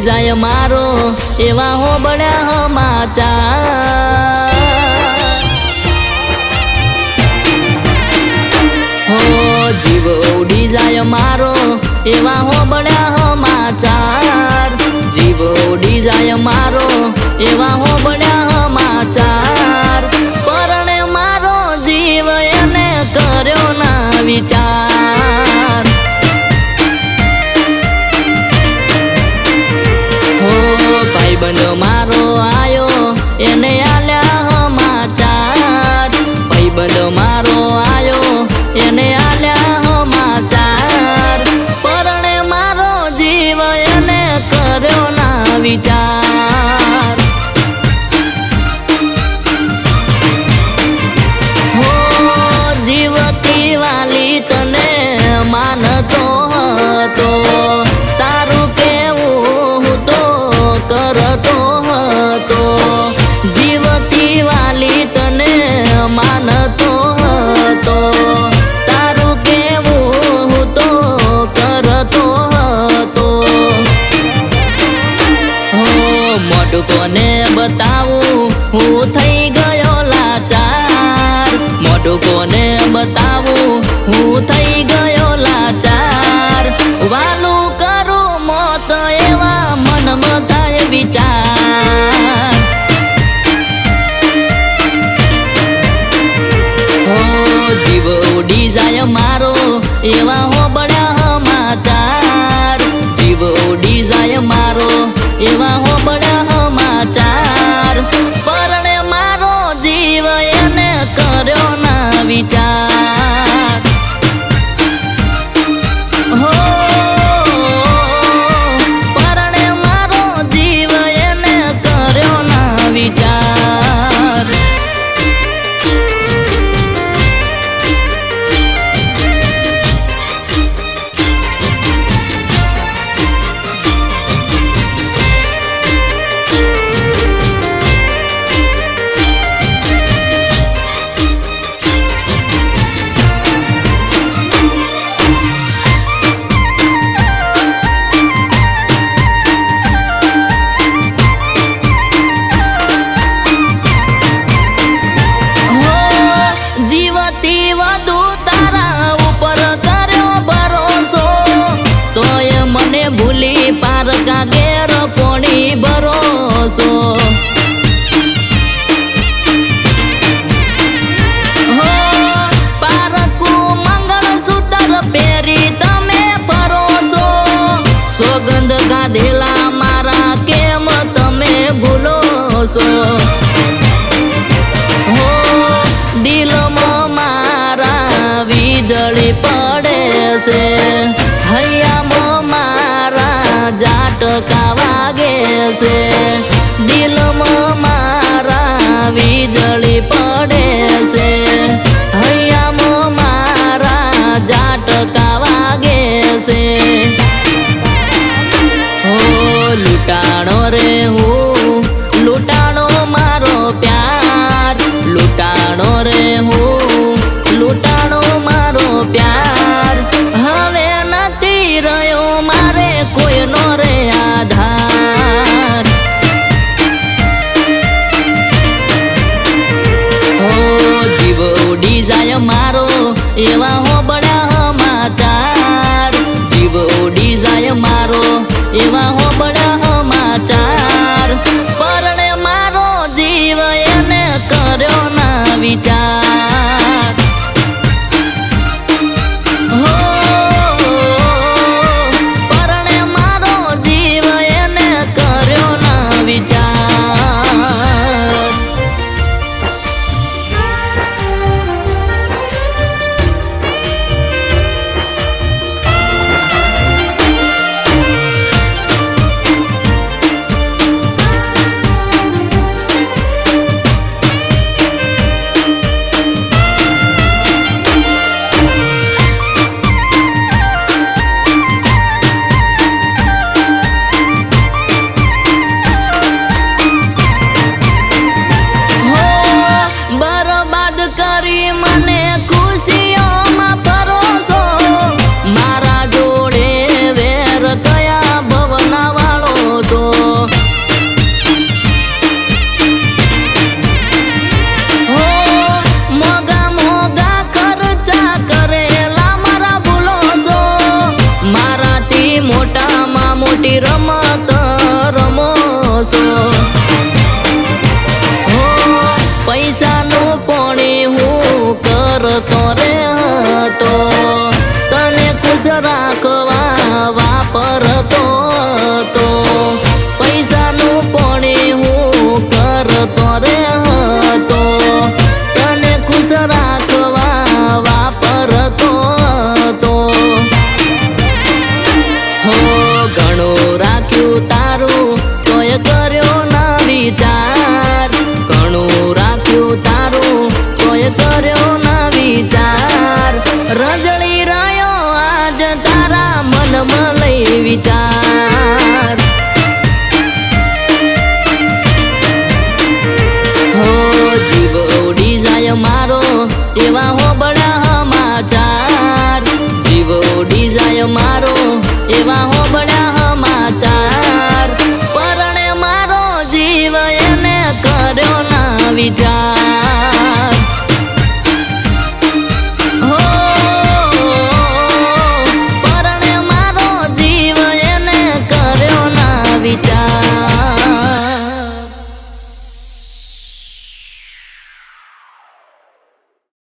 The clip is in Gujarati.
જાય મારો એવા હો બળ્યા સમાચાર હો જીવ ઉડી જાય મારો એવા હો બળ્યા સમાચાર જીવ ઉડી જાય મારો એવા હો બળ્યા સમાચાર પરણે મારો જીવ એને કર્યો ના વિચાર ભાઈબંધ મારો આયો એને આલ્યા સમાચાર ભાઈબંધ મારો આયો એને આલ્યા સમાચાર પરણે મારો જીવ એને કર્યો ના વિચાર હો જીવતી વાલી તને માનતો હતો તારું કેવું કરતો હતો જીવતી વાલી તને માનતો હતો તારું કેવું તો કરતો હતો હો મોઢું કોને બતાવું હું થઈ ગયો લાચાર મોઢું કોને બતાવું હું થઈ ગયો લાચાર વાલું કરું મોત એવા મનમાં થાય વિચાર હો જીવ ઉડી જાય મારો એવા હો બળ્યા સમાચાર જીવ ઉડી જાય મારો એવા હો બળ્યા સમાચાર પરણે મારો જીવ એને કર્યો ના વિચાર હો પરણે મારો જીવ એને કર્યો ના વિચાર ભૂલી પારકા ઘેર પોણી ભરોસો હો પારકું મંગળસૂત્ર પહેરી તમે પરોસો સોગંદ ગાધેલા મારા કેમ તમે ભૂલો છો હો દિલમાં મારા વીજળી પડે છે હૈયામાં મારા જાટકા વાગે છે દિલમાં મારા વીજળી પડે છે હૈયામાં મારા જાટકા વાગે છે હો લૂંટાણો રે હું લૂંટાણો મારો પ્યાર લૂંટાણો રે હું લૂંટાણો મારો પ્યાર હવે નથી રહ્યો મારે કોઈનો રે આધાર હો જીવ ઉડી જાય મારો એવા હો બળ્યા સમાચાર જીવ ઉડી જાય મારો એવા હો બળ્યા સમાચાર પરણે મારો જીવ એને કર્યો ના વિચાર હો પરણે મારો જીવ એને કર્યો ના વિચાર ખોટી રમત રમો છો. હો પૈસાનું પોણી હું કરતો રે હતો, તને ખુશ રાખવા વાપરતો હતો. પૈસાનું પોણી હું કરતો રે હતો, તને ખુશ રાખવા વાપરતો હતો. હો ઘણું રાખ્યું તારું તોય કર્યો ના વિચાર, ઘણું રાખ્યું તારું તોય કર્યો ના વિચાર. રજળી રહ્યો આજ તારા મનમાં લઈ વિચાર. હો જીવ ઉડી જાય મારો એવા હોબળા સમાચાર, જીવ ઉડી જાય મારો એવા હોબળા સમાચાર. પરણે મારો જીવ એને કર્યો ના વિચાર.